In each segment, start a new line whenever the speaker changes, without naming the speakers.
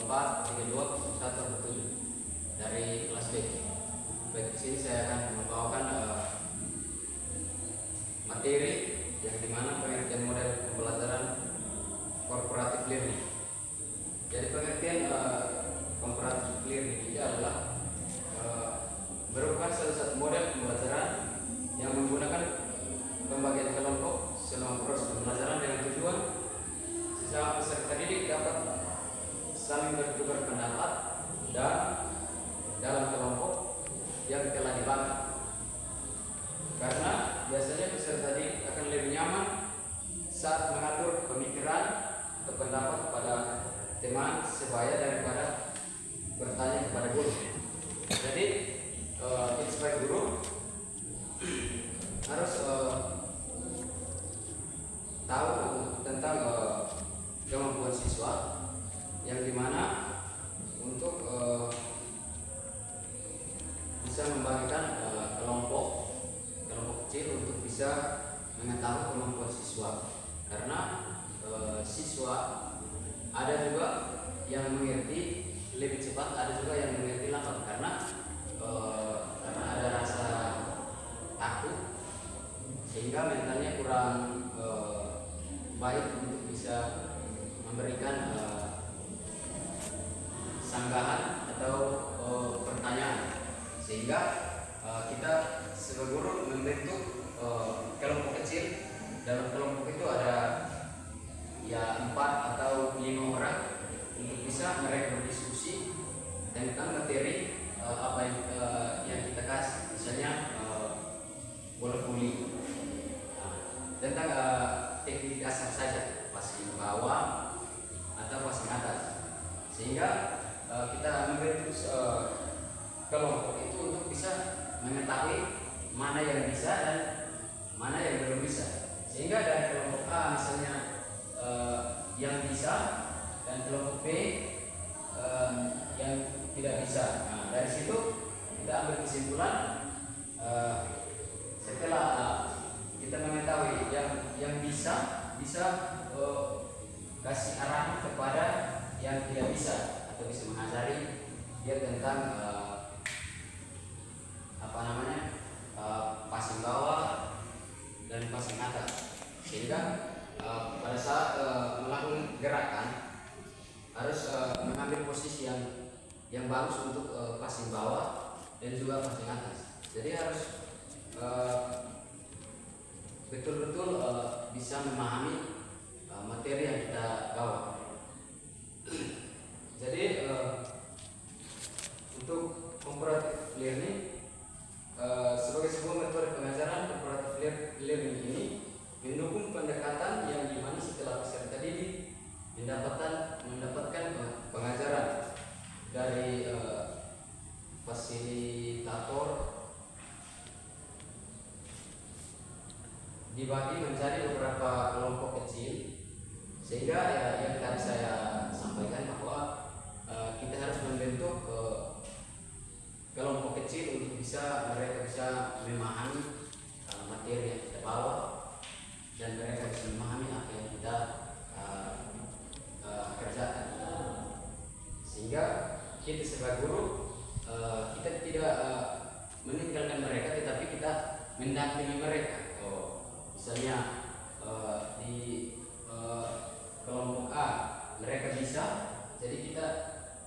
04320147 dari kelas B. Baik, di sini saya akan membawakan materi yang dimana pengertian model pembelajaran cooperative learning. Jadi pengertian cooperative learning ini adalah merupakan salah satu model pembelajaran yang menggunakan pembagian kelompok selama proses pembelajaran dengan tujuan sesama peserta didik dapat saling bertukar pendapat dan dalam kelompok yang telah dibagi. Karena biasanya peserta didik akan lebih nyaman saat mengatur pemikiran atau pendapat pada teman sebaya daripada bertanya kepada guru. Jadi kita sebagai guru harus tahu tentang kemampuan siswa yang dimana untuk bisa membagikan kelompok kecil untuk bisa mengetahui kemampuan siswa. Karena siswa ada juga yang mengerti lebih cepat, ada juga yang mengerti lambat karena ada rasa takut sehingga mentalnya kurang baik untuk bisa memberikan sanggahan atau pertanyaan, sehingga kita sebagai guru membentuk kelompok kecil. Dalam kelompok itu ada 4 atau 5 orang untuk bisa mereka berdiskusi tentang materi apa yang kita kasih, misalnya bola voli, tentang teknik dasar saja, passing bawah atau passing atas, sehingga kita membentuk kelompok itu untuk bisa mengetahui mana yang bisa dan mana yang belum bisa, sehingga dari kelompok A misalnya yang bisa dan kelompok B yang tidak bisa. Nah, dari situ kita ambil kesimpulan setelah kita mengetahui yang bisa kasih arahan kepada yang tidak bisa atau bisa mengajari dia tentang passing bawah dan passing atas, sehingga pada saat melakukan gerakan harus mengambil posisi yang bagus untuk passing bawah dan juga passing atas. Jadi harus betul-betul bisa memahami materi yang kita bawa. Jadi untuk cooperative learning sebagai sebuah metode pengajaran, cooperative learning ini mendukung pendekatan yang dimana setelah peserta didik mendapatkan pengajaran dari fasilitator dibagi menjadi beberapa kelompok kecil, sehingga yang tadi saya sampaikan bahwa kita harus membentuk kelompok kecil untuk mereka bisa memahami materi yang kita bawa dan mereka bisa memahami apa yang kita kerjakan, sehingga kita sebagai guru kita tidak meninggalkan mereka, tetapi kita mendampingi mereka. Misalnya di kelompok A mereka bisa, jadi kita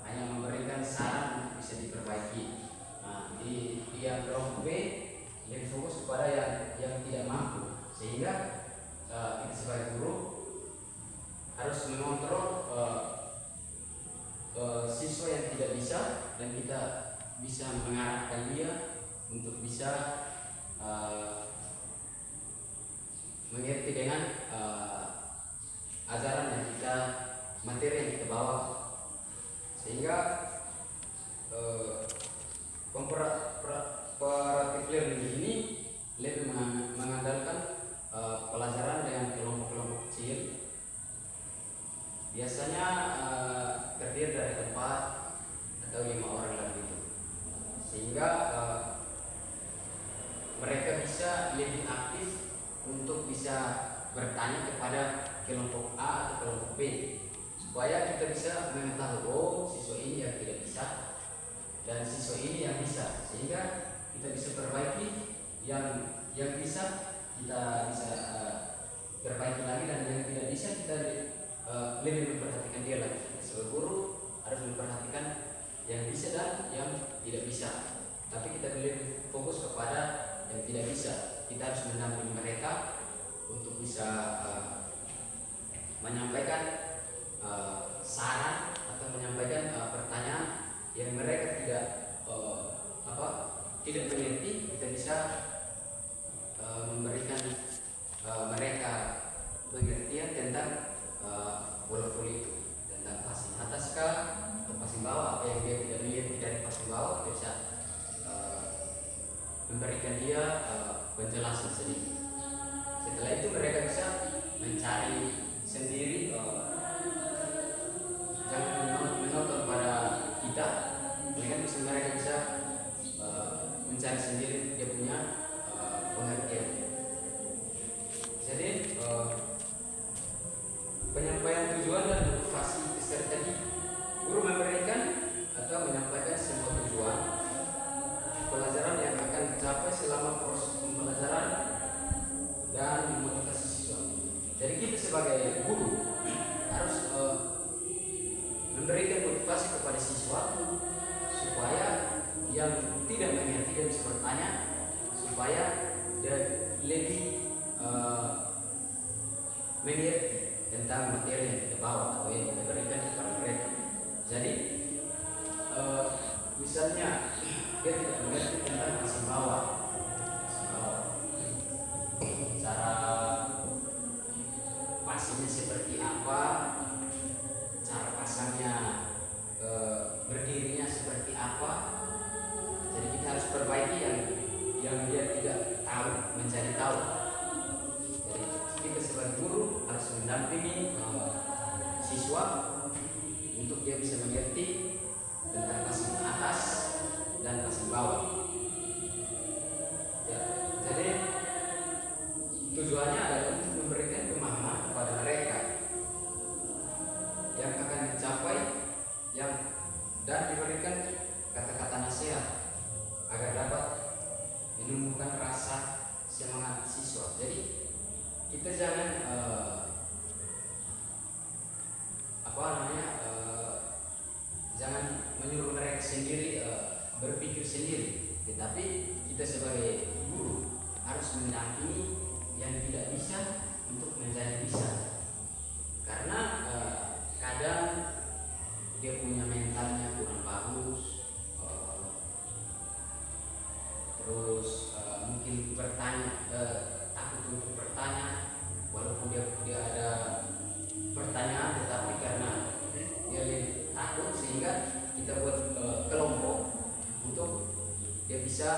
hanya memberikan saran untuk bisa diperbaiki. Nah, di yang kelompok B lebih fokus kepada yang tidak mampu, sehingga kita sebagai guru harus mengontrol siswa yang tidak bisa, dan kita bisa mengarahkan dia untuk bisa mengerti dengan ajaran yang materi yang kita bawa, sehingga cooperative learning ini lebih mengandalkan pelajaran dengan kelompok-kelompok kecil, biasanya terdiri dari 4 atau 5 orang lagi, sehingga mereka bisa lebih aktif untuk bisa bertanya kepada kelompok A atau kelompok B, supaya kita bisa mengetahui oh siswa ini yang tidak bisa dan siswa ini yang bisa, sehingga kita bisa perbaiki yang bisa kita bisa perbaiki lagi, dan yang tidak bisa kita lebih memperhatikan dia lagi. Sebagai guru harus memperhatikan yang bisa dan yang tidak bisa, tapi kita lebih fokus kepada yang tidak bisa. Kita harus mendampingi mereka untuk bisa menyampaikan saran atau menyampaikan pertanyaan yang mereka tidak mengerti. Kita bisa memberikan mereka pengertian tentang bola voli itu, tentang passing atas atau passing bawah. Apa yang dia tidak mengerti dari passing bawah, kita bisa memberikan dia penjelasan sedikit. Setelah itu mereka bisa mencari sendiri, jangan menonton pada kita, mereka bisa mencari sendiri dia punya pengertian. Jadi penyampaian tujuan dan motivasi peserta tadi, guru memberikan atau menyampaikan sebuah tujuan pelajaran yang akan dicapai selama proses pembelajaran dan memotivasi siswa. Jadi kita sebagai guru harus memberikan motivasi kepada siswa supaya yang tidak mengerti dan bisa bertanya, supaya dia lebih mengerti tentang materi yang kita bawa atau yang kita berikan kepada mereka. Jadi misalnya dia tidak mengerti tentang passing bawah, cara passingnya seperti apa, cara pasangnya berdirinya seperti apa. Jadi kita harus perbaiki yang dia tidak tahu menjadi tahu. Jadi kita sebagai guru harus mendampingi siswa untuk dia bisa mengerti tentang passing atas dan passing bawah. Ya, jadi tujuannya adalah untuk memberikan pemahaman kepada mereka yang akan dicapai, dan diberikan kata-kata nasihat agar dapat menumbuhkan rasa semangat siswa. Jadi kita jangan jangan menyuruh mereka sendiri berpikir sendiri, tetapi kita sebagai guru harus mendampingi yang tidak bisa untuk menjadi bisa. Karena kadang dia punya mentalnya kurang bagus, terus mungkin bertanya, takut untuk bertanya, walaupun dia ada pertanyaan, tetapi karena dia lebih takut, sehingga kita buat kelompok untuk dia bisa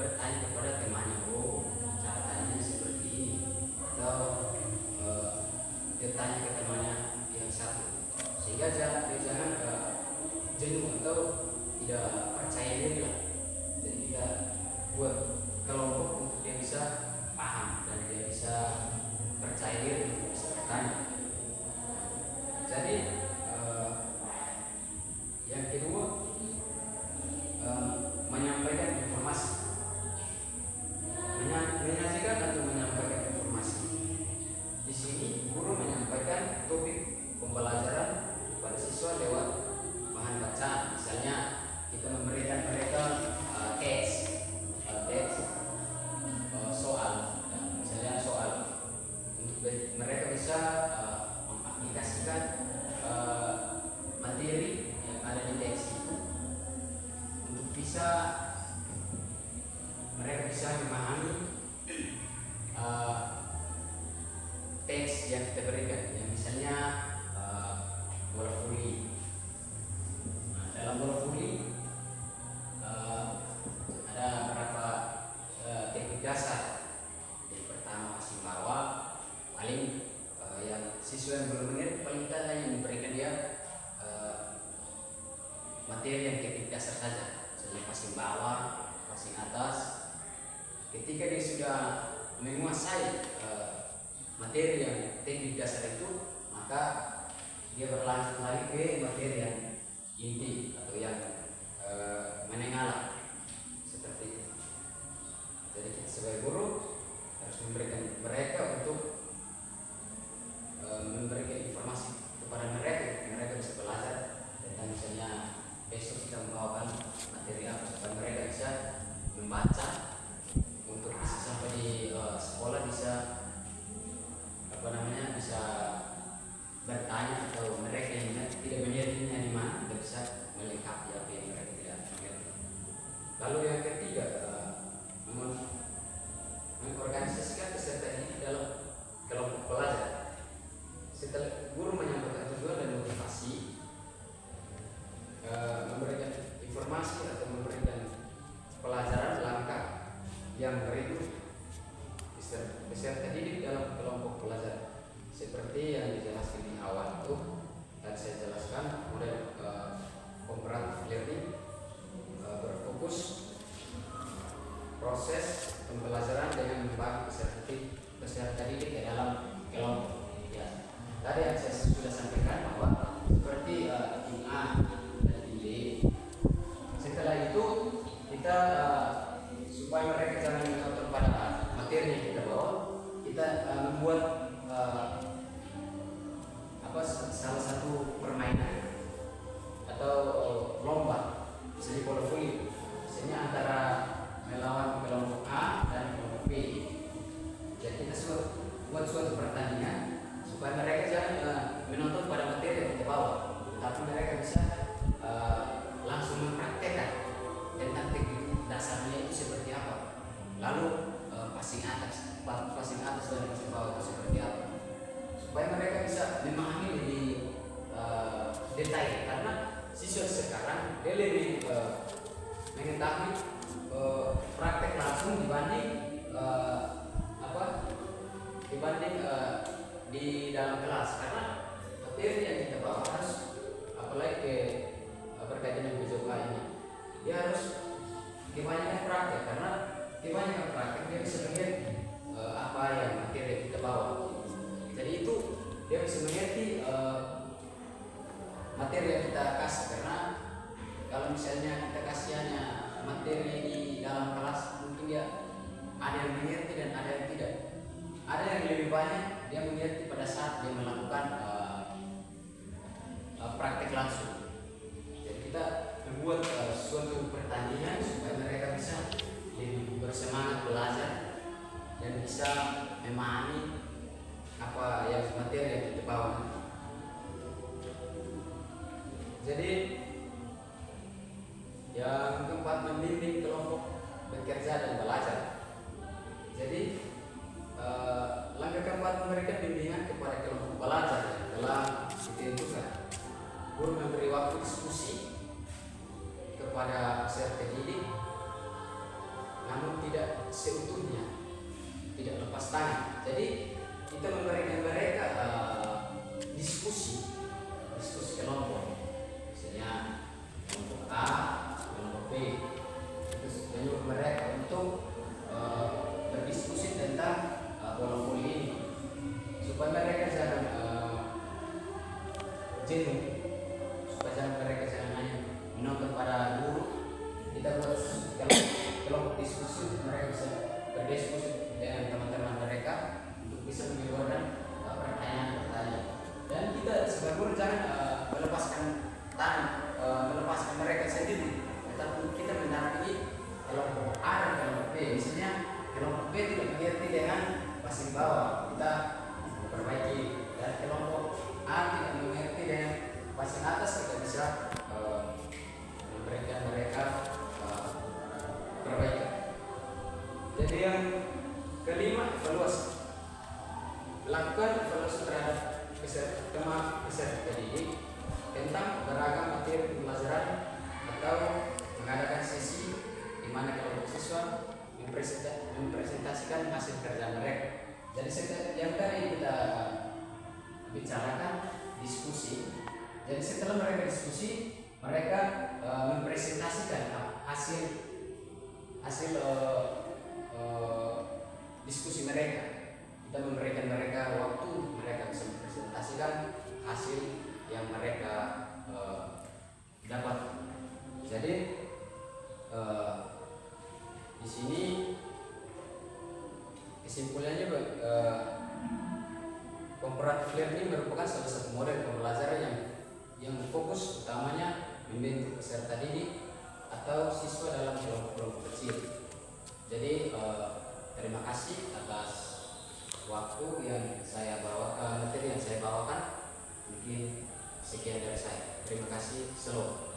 bertanya kepada temannya, oh cara tanya seperti ini, atau dia tanya ke temannya yang satu, sehingga dia jangan jenuh atau tidak percaya diri lah. Jadi kita buat kelompok untuk dia bisa paham dan dia bisa percaya diri untuk bisa bertanya. Jadi yang kedua, menyampaikan informasi, menyajikan atau menyampaikan informasi. Di sini guru menyampaikan topik pembelajaran pada siswa lewat bahan bacaan. Misalnya kita memberikan mereka teks soal, misalnya soal untuk mereka bisa mengaplikasikan materi yang ada di teks itu, untuk bisa mereka bisa memahami teks yang kita berikan. Yang misalnya bola voli. Dalam bola voli ada beberapa teknik dasar. Yang pertama passing bawah, paling yang siswa yang belum mengerti paling kita hanya memberikan dia materi yang teknik dasar saja, misalnya passing bawah, passing atas. Ketika dia sudah menguasai materi yang teknik dasar itu, maka dia berlanjut lagi ke materi yang inti atau yang menengah seperti itu. Jadi kita sebagai guru harus memberikan mereka untuk memberikan informasi kepada mereka bisa belajar tentang misalnya besok kita membawakan materi apa supaya mereka bisa membaca untuk bisa sampai di sekolah bisa bisa bertanya atau mereka yang tidak mengertinya di mana tidak bisa melengkapi apa yang mereka tidak mengerti. Lalu yang ketiga, mengorganisasikan peserta didik dalam kelompok pelajar. Setelah guru menyampaikan tujuan dan motivasi, memberikan informasi atau memberikan pelajaran langkah yang berikut peserta didik dalam kelompok pelajar seperti yang dijelaskan di awal itu. Dan saya jelaskan model comparative learning, berfokus proses pembelajaran dengan membagi peserta didik ke dalam kelompok. Ya, tadi yang saya sudah sampaikan bahwa seperti tim A dan tim B. Setelah itu kita supaya mereka jangan menonton pada materi yang kita bawa, kita membuat salah satu permainan atau lomba misalnya bola voli, misalnya antara melawan kelompok A dan kelompok B. Jadi kita buat suatu pertandingan supaya mereka jangan menonton pada materi yang kita bawa, tapi mereka bisa langsung mempraktekkan tentang teknik dasarnya itu seperti apa. Lalu passing atas dan passing bawah itu seperti apa, supaya mereka bisa memahami lebih detail, karena siswa sekarang dia lebih mengetahui praktek langsung dibanding di dalam kelas, karena materi yang kita bawa harus apalagi berkaitan dengan BJOK ini, dia harus kebanyakan praktek, karena kebanyakan praktek dia bisa melihat apa yang materi yang kita bawa. Jadi itu dia bisa mengerti materi yang kita kasih, karena kalau misalnya kita kasih hanya materi di dalam kelas, mungkin dia ada yang mengerti dan ada yang tidak. Ada yang lebih banyak dia mengerti pada saat dia melakukan praktek langsung. Jadi kita membuat suatu pertandingan supaya mereka bisa lebih bersemangat belajar dan bisa memahami apa yang materi yang kita bawa. Jadi yang keempat, membimbing kelompok bekerja dan belajar. Jadi langkah keempat, memberikan bimbingan kepada kelompok belajar yang telah ditentukan. Guru memberi waktu diskusi kepada peserta didik, namun tidak seutuhnya, tidak lepas tangan. Jadi kita memberikan mereka diskusi kelompok, misalnya kelompok A, kelompok B, terus menyuruh mereka untuk berdiskusi tentang bola voli ini, supaya mereka jangan jenuh, supaya mereka jangan hanya menonton pada guru. Kita buat kelompok diskusi, mereka bisa berdiskusi dengan teman-teman mereka untuk bisa mengeluarkan pertanyaan-pertanyaan. Dan kita sebagai guru jangan melepaskan mereka sendiri, tetapi kita mendampingi kelompok A dan kelompok B. Misalnya kelompok B tidak mengerti dengan passing bawah, kita perbaiki, dan kelompok A tidak mengerti dengan passing atas, kita bisa memberikan mereka perbaikan. Jadi yang kelima, evaluasi. Lakukan evaluasi terhadap peserta didik tentang beragam materi pembelajaran, atau mengadakan sesi di mana kelompok siswa mempresentasikan hasil kerja mereka. Jadi yang tadi kita bicarakan diskusi. Jadi setelah mereka diskusi, mereka mempresentasikan hasil diskusi mereka. Kita memberikan mereka waktu, mereka bisa mempresentasikan hasil yang kesimpulannya komparatif learning merupakan salah satu model pembelajaran yang fokus utamanya membentuk peserta didik atau siswa dalam kelompok-kelompok kecil. Jadi terima kasih atas waktu yang saya bawakan, materi yang saya bawakan. Mungkin sekian dari saya. Terima kasih. Shalom.